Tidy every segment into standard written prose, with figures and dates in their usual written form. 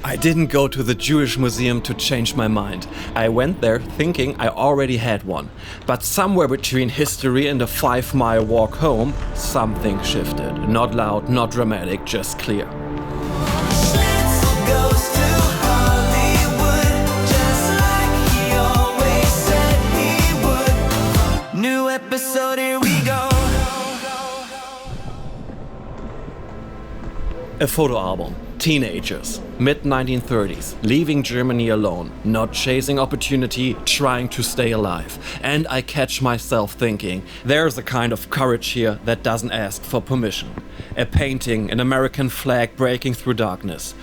I didn't go to the Jewish museum to change my mind. I went there thinking I already had one. But somewhere between history and a 5-mile walk home, something shifted. Not loud, not dramatic, just clear. A photo album. Teenagers, mid-1930s, leaving Germany alone, not chasing opportunity, trying to stay alive. And I catch myself thinking, there's a kind of courage here that doesn't ask for permission. A painting, an American flag breaking through darkness.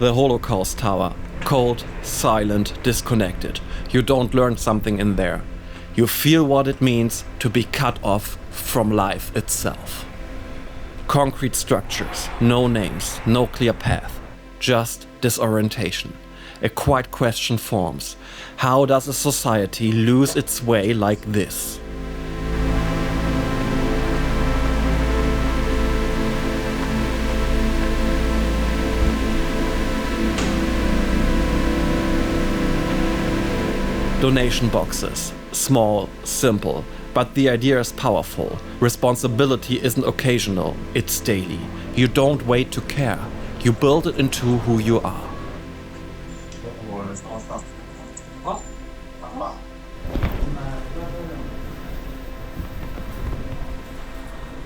The Holocaust tower, cold, silent, disconnected. You don't learn something in there. You feel what it means to be cut off from life itself. Concrete structures, no names, no clear path, just disorientation. A quiet question forms. How does a society lose its way like this? Donation boxes. Small, simple. But the idea is powerful. Responsibility isn't occasional, it's daily. You don't wait to care. You build it into who you are.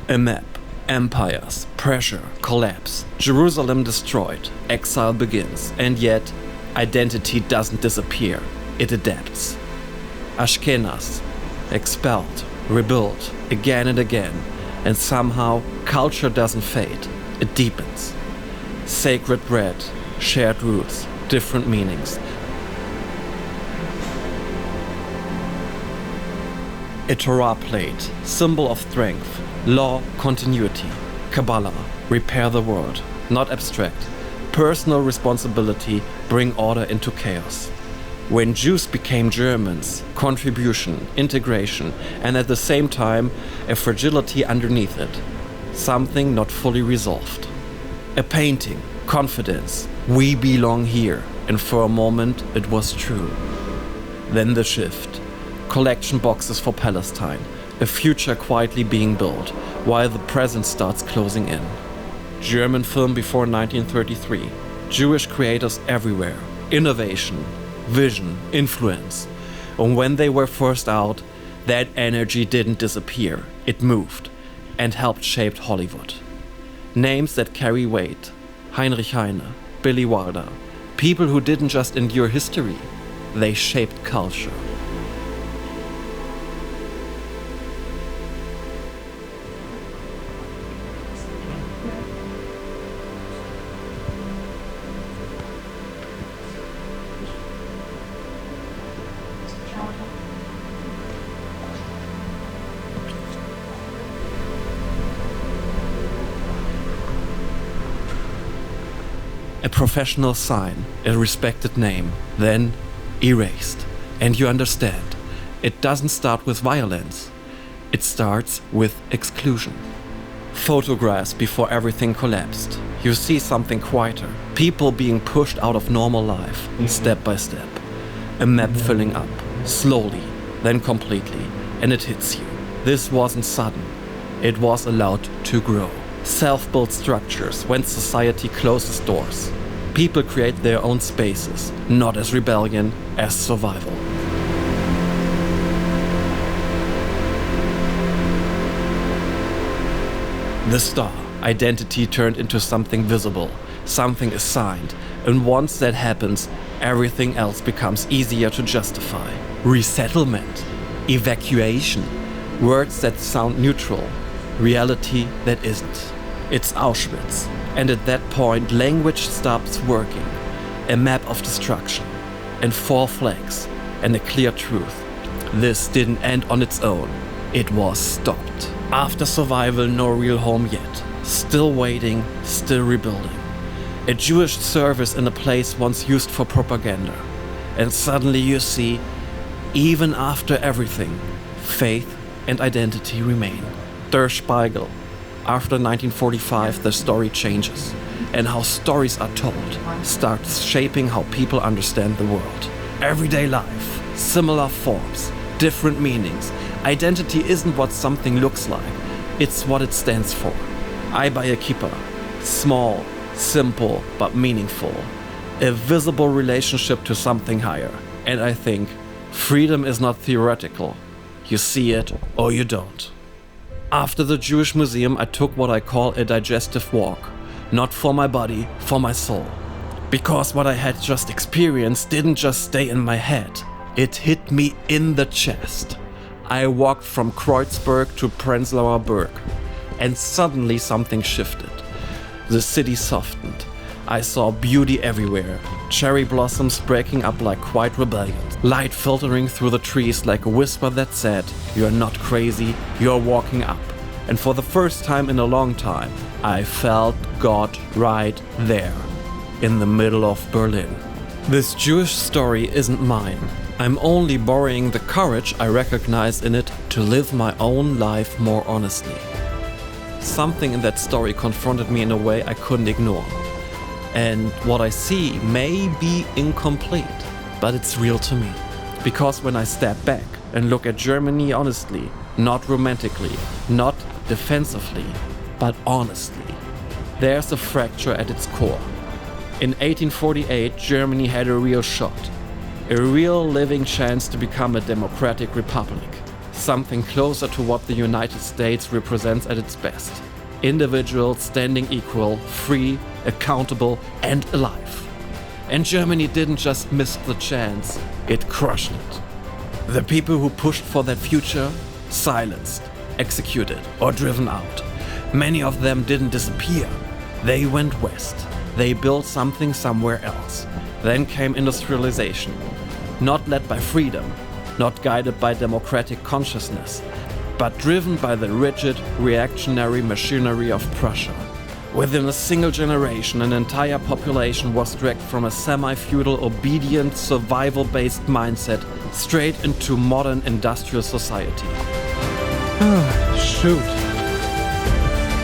A map. Empires, pressure, collapse. Jerusalem destroyed. Exile begins. And yet, identity doesn't disappear. It adapts. Ashkenaz. Expelled, rebuilt, again and again, and somehow culture doesn't fade, it deepens. Sacred bread, shared roots, different meanings. A Torah plate, symbol of strength, law, continuity. Kabbalah, repair the world, not abstract. Personal responsibility, bring order into chaos. When Jews became Germans, contribution, integration, and at the same time, a fragility underneath it. Something not fully resolved. A painting, confidence, we belong here, and for a moment it was true. Then the shift. Collection boxes for Palestine, a future quietly being built, while the present starts closing in. German film before 1933, Jewish creators everywhere, innovation, vision, influence. And when they were forced out, that energy didn't disappear, it moved and helped shape Hollywood. Names that carry weight. Heinrich Heine, Billy Wilder. People who didn't just endure history, they shaped culture. A professional sign, a respected name, then erased. And you understand, it doesn't start with violence. It starts with exclusion. Photographs before everything collapsed. You see something quieter. People being pushed out of normal life, step by step. A map filling up, slowly, then completely, and it hits you. This wasn't sudden. It was allowed to grow. Self-built structures when society closes doors. People create their own spaces, not as rebellion, as survival. The star, identity turned into something visible, something assigned, and once that happens, everything else becomes easier to justify. Resettlement, evacuation, words that sound neutral, reality that isn't. It's Auschwitz, and at that point language stops working. A map of destruction, and 4 flags, and a clear truth. This didn't end on its own, it was stopped. After survival, no real home yet. Still waiting, still rebuilding. A Jewish service in a place once used for propaganda. And suddenly you see, even after everything, faith and identity remain. Der Spiegel. After 1945, the story changes. and how stories are told starts shaping how people understand the world. Everyday life, similar forms, different meanings. Identity isn't what something looks like, it's what it stands for. I buy a kippah. Small, simple, but meaningful. A visible relationship to something higher. And I think freedom is not theoretical. You see it or you don't. After the Jewish Museum, I took what I call a digestive walk. Not for my body, for my soul. Because what I had just experienced didn't just stay in my head. It hit me in the chest. I walked from Kreuzberg to Prenzlauer Berg. And suddenly something shifted. The city softened. I saw beauty everywhere. Cherry blossoms breaking up like quiet rebellion. Light filtering through the trees like a whisper that said, "You're not crazy, you're walking up." And for the first time in a long time, I felt God right there, in the middle of Berlin. This Jewish story isn't mine. I'm only borrowing the courage I recognize in it to live my own life more honestly. Something in that story confronted me in a way I couldn't ignore. And what I see may be incomplete, but it's real to me. Because when I step back and look at Germany honestly, not romantically, not defensively, but honestly, there's a fracture at its core. In 1848, Germany had a real shot, a real living chance to become a democratic republic. Something closer to what the United States represents at its best. Individuals standing equal, free, accountable, and alive. And Germany didn't just miss the chance, it crushed it. The people who pushed for that future, silenced, executed, or driven out. Many of them didn't disappear. They went west. They built something somewhere else. Then came industrialization. Not led by freedom, not guided by democratic consciousness, but driven by the rigid, reactionary machinery of Prussia. Within a single generation, an entire population was dragged from a semi-feudal, obedient, survival-based mindset straight into modern industrial society. Shoot.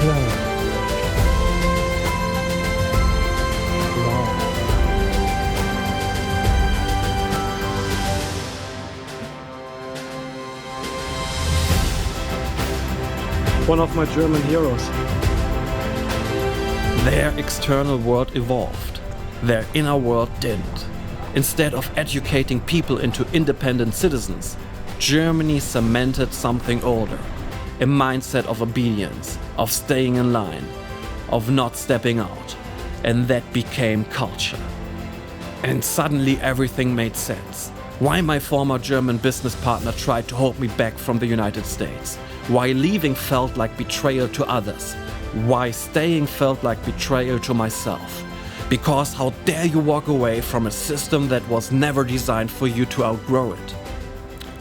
Yeah. One of my German heroes. Their external world evolved. Their inner world didn't. Instead of educating people into independent citizens, Germany cemented something older. A mindset of obedience, of staying in line, of not stepping out. And that became culture. And suddenly everything made sense. Why my former German business partner tried to hold me back from the United States. Why leaving felt like betrayal to others. Why staying felt like betrayal to myself. Because how dare you walk away from a system that was never designed for you to outgrow it.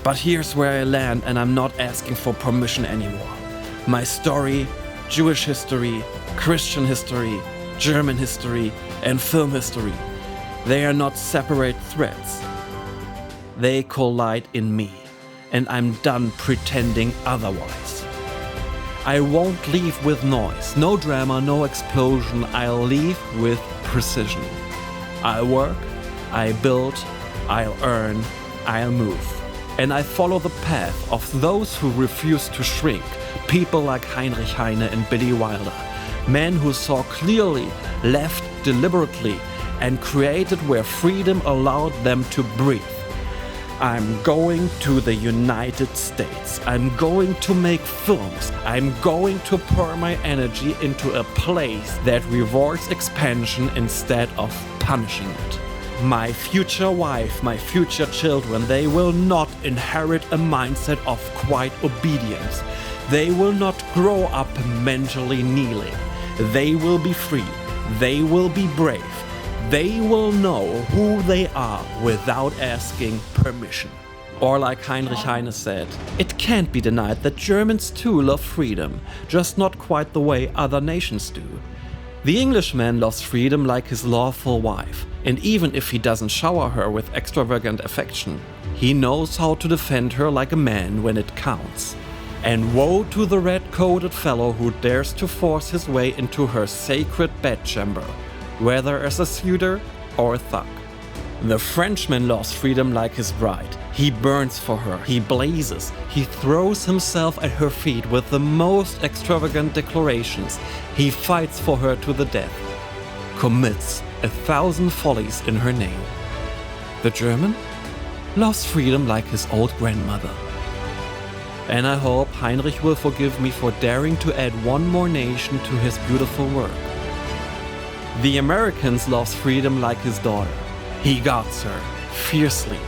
But here's where I land, and I'm not asking for permission anymore. My story, Jewish history, Christian history, German history, and film history, they are not separate threads. They collide in me, and I'm done pretending otherwise. I won't leave with noise, no drama, no explosion. I'll leave with precision. I'll work, I build, I'll earn, I'll move. And I follow the path of those who refuse to shrink, people like Heinrich, Heine, and Billy Wilder, men who saw clearly, left deliberately, and created where freedom allowed them to breathe. I'm going to the United States. I'm going to make films. I'm going to pour my energy into a place that rewards expansion instead of punishing it. My future wife, my future children, they will not inherit a mindset of quiet obedience. They will not grow up mentally kneeling. They will be free. They will be brave. They will know who they are without asking permission. Or like Heinrich Heine said, it can't be denied that Germans too love freedom, just not quite the way other nations do. The Englishman loves freedom like his lawful wife, and even if he doesn't shower her with extravagant affection, he knows how to defend her like a man when it counts. And woe to the red-coated fellow who dares to force his way into her sacred bedchamber, whether as a suitor or a thug. The Frenchman loves freedom like his bride. He burns for her, he blazes, he throws himself at her feet with the most extravagant declarations. He fights for her to the death, commits 1,000 follies in her name. The German loves freedom like his old grandmother. And I hope Heinrich will forgive me for daring to add one more nation to his beautiful work. The American loves freedom like his daughter. He guards her fiercely,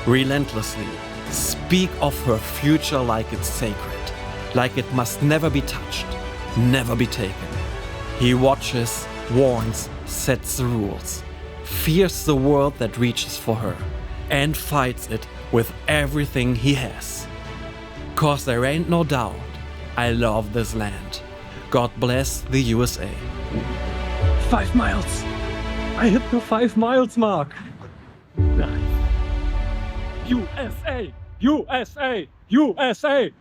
relentlessly, speak of her future like it's sacred, like it must never be touched, never be taken. He watches, warns, sets the rules, fears the world that reaches for her, and fights it with everything he has. 'Cause there ain't no doubt, I love this land. God bless the USA. 5 miles. I hit the 5 miles mark. Nice. USA! USA! USA!